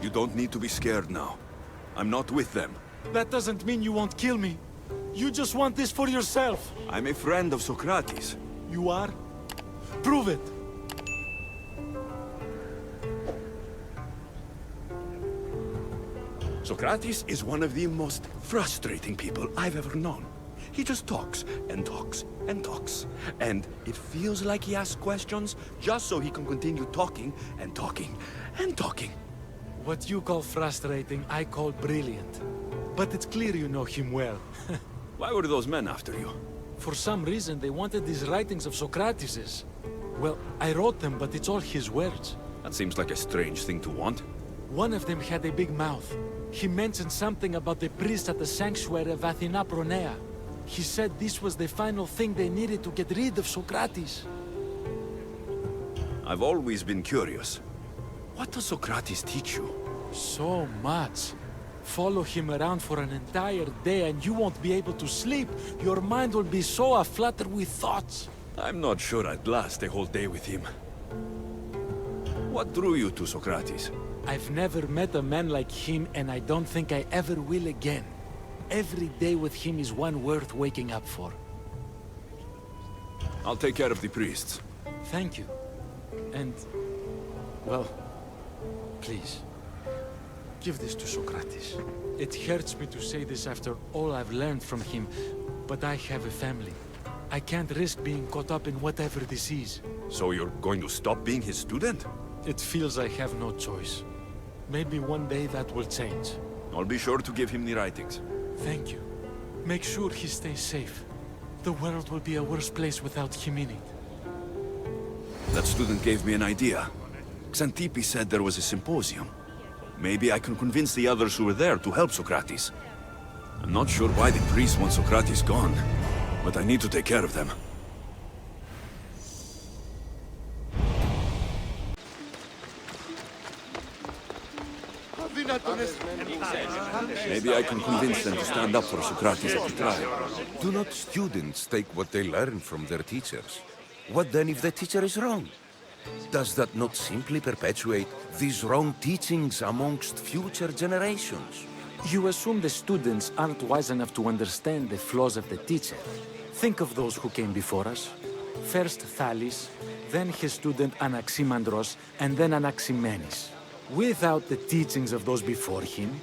You don't need to be scared now. I'm not with them. That doesn't mean you won't kill me. You just want this for yourself. I'm a friend of Socrates. You are? Prove it. Socrates is one of the most frustrating people I've ever known. He just talks and talks and talks. And it feels like he asks questions just so he can continue talking and talking and talking. What you call frustrating, I call brilliant. But it's clear you know him well. Why were those men after you? For some reason, they wanted these writings of Socrates's. Well, I wrote them, but it's all his words. That seems like a strange thing to want. One of them had a big mouth. He mentioned something about the priest at the sanctuary of Athena Pronea. He said this was the final thing they needed to get rid of Socrates. I've always been curious. What does Socrates teach you? So much. Follow him around for an entire day and you won't be able to sleep. Your mind will be so aflutter with thoughts. I'm not sure I'd last a whole day with him. What drew you to Socrates? I've never met a man like him and I don't think I ever will again. Every day with him is one worth waking up for. I'll take care of the priests. Thank you. And, well, please, give this to Socrates. It hurts me to say this after all I've learned from him, but I have a family. I can't risk being caught up in whatever this is. So you're going to stop being his student? It feels I have no choice. Maybe one day that will change. I'll be sure to give him the writings. Thank you. Make sure he stays safe. The world will be a worse place without him in it. That student gave me an idea. Xantippe said there was a symposium. Maybe I can convince the others who were there to help Socrates. I'm not sure why the priests want Socrates gone, but I need to take care of them. Maybe I can convince them to stand up for Socrates at the trial. Do not students take what they learn from their teachers? What then if the teacher is wrong? Does that not simply perpetuate these wrong teachings amongst future generations? You assume the students aren't wise enough to understand the flaws of the teacher. Think of those who came before us. First Thales, then his student Anaximandros, and then Anaximenes. Without the teachings of those before him,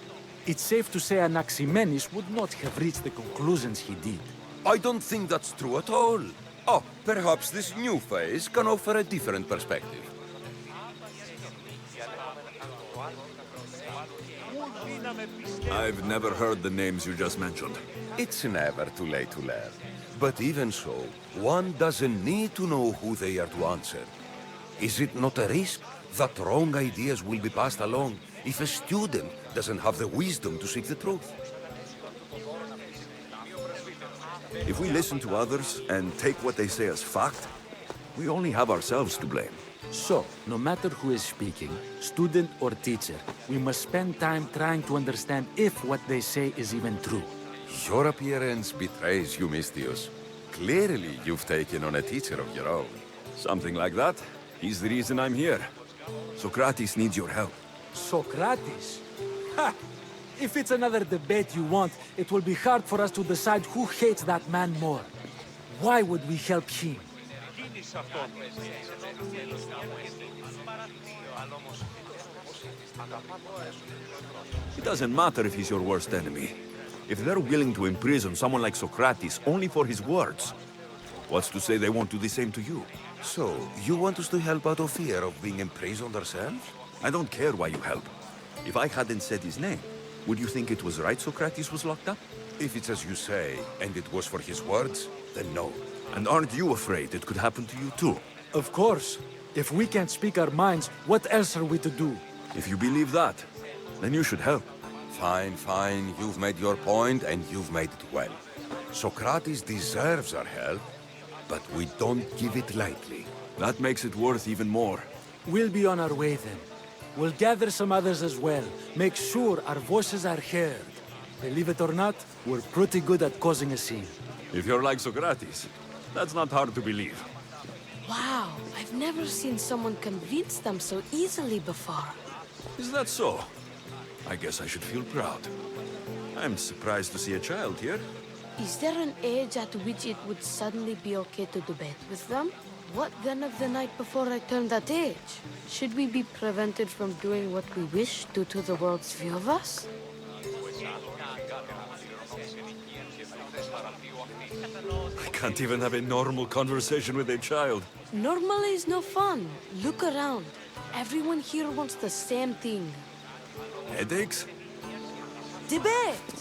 it's safe to say Anaximenes would not have reached the conclusions he did. I don't think that's true at all. Oh, perhaps this new phase can offer a different perspective. I've never heard the names you just mentioned. It's never too late to learn. But even so, one doesn't need to know who they are to answer. Is it not a risk that wrong ideas will be passed along if a student doesn't have the wisdom to seek the truth? If we listen to others and take what they say as fact, we only have ourselves to blame. So, no matter who is speaking, student or teacher, we must spend time trying to understand if what they say is even true. Your appearance betrays you, Mystios. Clearly, you've taken on a teacher of your own. Something like that. He's the reason I'm here. Socrates needs your help. Socrates? Ha! If it's another debate you want, it will be hard for us to decide who hates that man more. Why would we help him? It doesn't matter if he's your worst enemy. If they're willing to imprison someone like Socrates only for his words, what's to say they won't do the same to you? So, you want us to help out of fear of being imprisoned ourselves? I don't care why you help. If I hadn't said his name, would you think it was right Socrates was locked up? If it's as you say, and it was for his words, then no. And aren't you afraid it could happen to you too? Of course. If we can't speak our minds, what else are we to do? If you believe that, then you should help. Fine, fine. You've made your point, and you've made it well. Socrates deserves our help, but we don't give it lightly. That makes it worth even more. We'll be on our way then. We'll gather some others as well. Make sure our voices are heard. Believe it or not, we're pretty good at causing a scene. If you're like Socrates, that's not hard to believe. Wow, I've never seen someone convince them so easily before. Is that so? I guess I should feel proud. I'm surprised to see a child here. Is there an age at which it would suddenly be okay to debate with them? What then of the night before I turn that age? Should we be prevented from doing what we wish due to the world's view of us? I can't even have a normal conversation with a child. Normal is no fun. Look around. Everyone here wants the same thing. Headaches? Debate!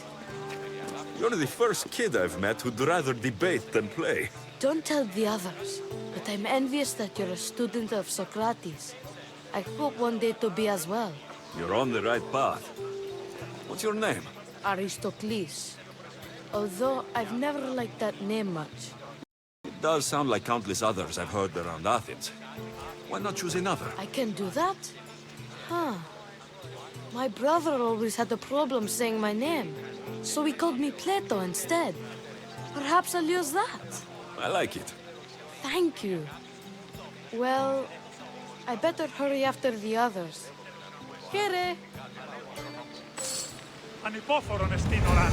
You're the first kid I've met who'd rather debate than play. Don't tell the others, but I'm envious that you're a student of Socrates. I hope one day to be as well. You're on the right path. What's your name? Aristocles. Although I've never liked that name much. It does sound like countless others I've heard around Athens. Why not choose another? I can do that? Huh. My brother always had a problem saying my name, so he called me Plato instead. Perhaps I'll use that. I like it. Thank you. Well, I better hurry after the others. Kere! Ανυπόφορον εστίν οράν.